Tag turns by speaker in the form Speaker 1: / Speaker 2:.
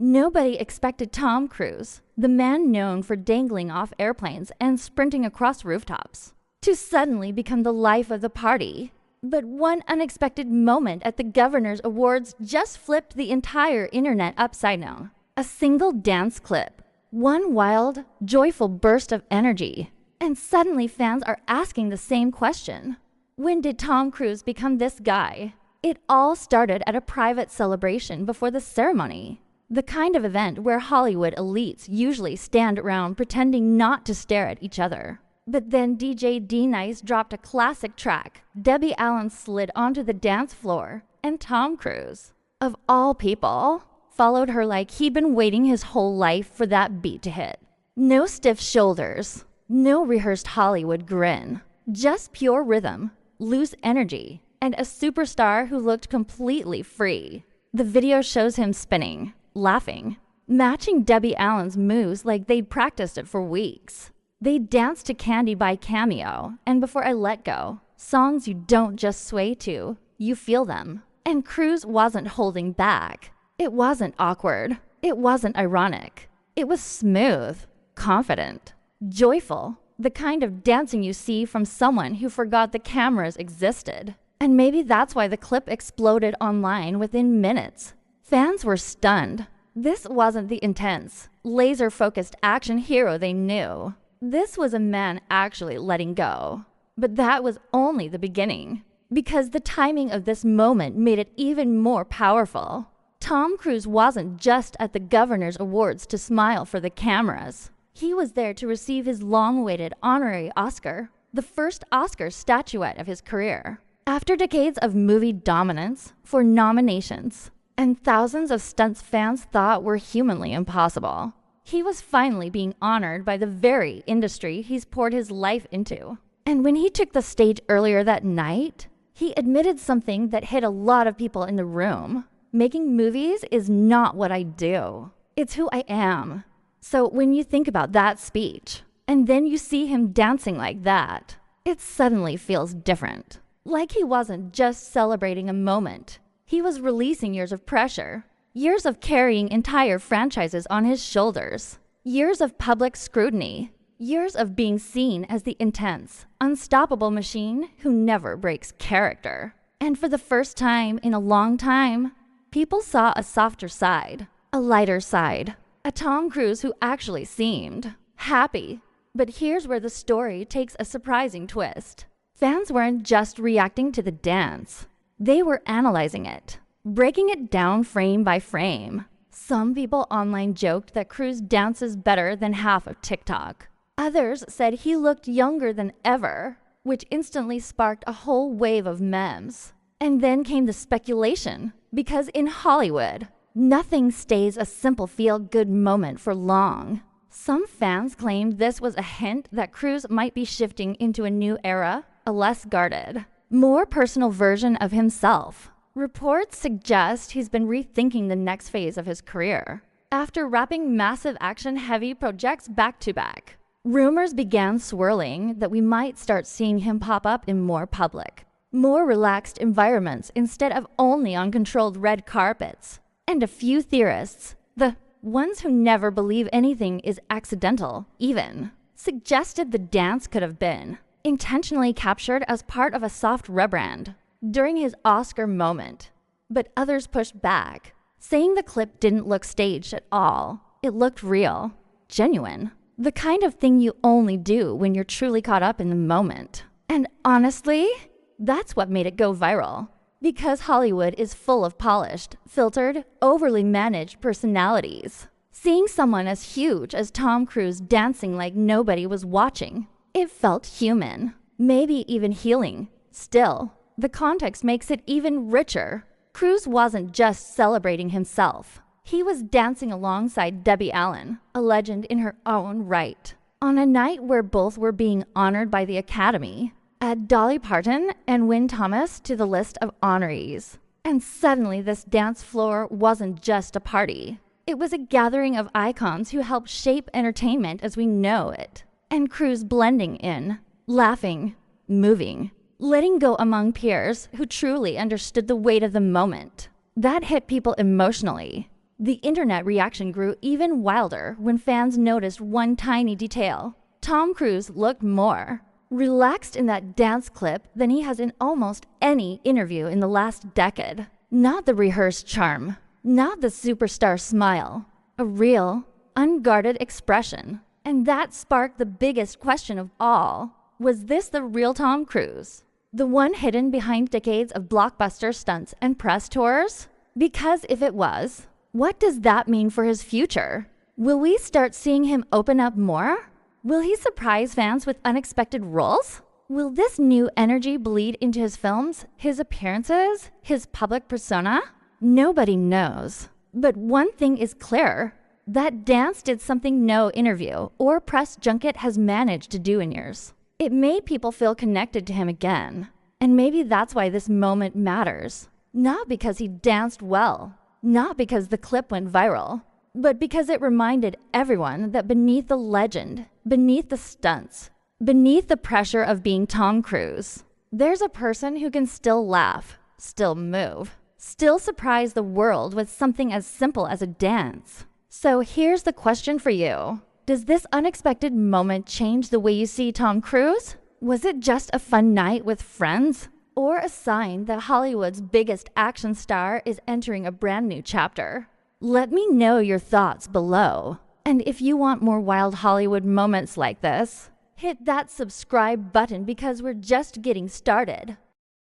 Speaker 1: Nobody expected Tom Cruise, the man known for dangling off airplanes and sprinting across rooftops, to suddenly become the life of the party. But one unexpected moment at the Governor's Awards just flipped the entire internet upside down. A single dance clip, one wild, joyful burst of energy, and suddenly fans are asking the same question. When did Tom Cruise become this guy? It all started at a private celebration before the ceremony. The kind of event where Hollywood elites usually stand around pretending not to stare at each other. But then DJ D-Nice dropped a classic track. Debbie Allen slid onto the dance floor, and Tom Cruise, of all people, followed her like he'd been waiting his whole life for that beat to hit. No stiff shoulders, no rehearsed Hollywood grin, just pure rhythm, loose energy, and a superstar who looked completely free. The video shows him spinning, laughing, matching Debbie Allen's moves like they'd practiced it for weeks. They danced to Candy by Cameo and Before I Let Go, songs you don't just sway to, you feel them. And Cruise wasn't holding back. It wasn't awkward. It wasn't ironic. It was smooth, confident, joyful, the kind of dancing you see from someone who forgot the cameras existed. And maybe that's why the clip exploded online within minutes. Fans were stunned. This wasn't the intense, laser-focused action hero they knew. This was a man actually letting go. But that was only the beginning, because the timing of this moment made it even more powerful. Tom Cruise wasn't just at the Governor's Awards to smile for the cameras. He was there to receive his long-awaited honorary Oscar, the first Oscar statuette of his career. After decades of movie dominance, for nominations, and thousands of stunts fans thought were humanly impossible, he was finally being honored by the very industry he's poured his life into. And when he took the stage earlier that night, he admitted something that hit a lot of people in the room. Making movies is not what I do. It's who I am. So when you think about that speech, and then you see him dancing like that, it suddenly feels different. Like he wasn't just celebrating a moment. He was releasing years of pressure. Years of carrying entire franchises on his shoulders. Years of public scrutiny. Years of being seen as the intense, unstoppable machine who never breaks character. And for the first time in a long time, people saw a softer side, a lighter side, a Tom Cruise who actually seemed happy. But here's where the story takes a surprising twist. Fans weren't just reacting to the dance. They were analyzing it, breaking it down frame by frame. Some people online joked that Cruise dances better than half of TikTok. Others said he looked younger than ever, which instantly sparked a whole wave of memes. And then came the speculation, because in Hollywood, nothing stays a simple feel-good moment for long. Some fans claimed this was a hint that Cruise might be shifting into a new era, a less guarded, more personal version of himself. Reports suggest he's been rethinking the next phase of his career. After wrapping massive action-heavy projects back-to-back, rumors began swirling that we might start seeing him pop up in more public, more relaxed environments instead of only on controlled red carpets. And a few theorists, the ones who never believe anything is accidental, even, suggested the dance could have been intentionally captured as part of a soft rebrand during his Oscar moment. But others pushed back, saying the clip didn't look staged at all. It looked real, genuine, the kind of thing you only do when you're truly caught up in the moment. And honestly, that's what made it go viral. Because Hollywood is full of polished, filtered, overly managed personalities. Seeing someone as huge as Tom Cruise dancing like nobody was watching, it felt human, maybe even healing. Still, the context makes it even richer. Cruise wasn't just celebrating himself. He was dancing alongside Debbie Allen, a legend in her own right, on a night where both were being honored by the Academy. Add Dolly Parton and Wynn Thomas to the list of honorees. And suddenly this dance floor wasn't just a party. It was a gathering of icons who helped shape entertainment as we know it. And Cruise blending in, laughing, moving, letting go among peers who truly understood the weight of the moment. That hit people emotionally. The internet reaction grew even wilder when fans noticed one tiny detail. Tom Cruise looked more relaxed in that dance clip than he has in almost any interview in the last decade. Not the rehearsed charm, not the superstar smile, a real, unguarded expression. And that sparked the biggest question of all. Was this the real Tom Cruise? The one hidden behind decades of blockbuster stunts and press tours? Because if it was, what does that mean for his future? Will we start seeing him open up more? Will he surprise fans with unexpected roles? Will this new energy bleed into his films, his appearances, his public persona? Nobody knows. But one thing is clear. That dance did something no interview or press junket has managed to do in years. It made people feel connected to him again. And maybe that's why this moment matters. Not because he danced well, not because the clip went viral, but because it reminded everyone that beneath the legend, beneath the stunts, beneath the pressure of being Tom Cruise, there's a person who can still laugh, still move, still surprise the world with something as simple as a dance. So here's the question for you. Does this unexpected moment change the way you see Tom Cruise? Was it just a fun night with friends? Or a sign that Hollywood's biggest action star is entering a brand new chapter? Let me know your thoughts below. And if you want more wild Hollywood moments like this, hit that subscribe button because we're just getting started.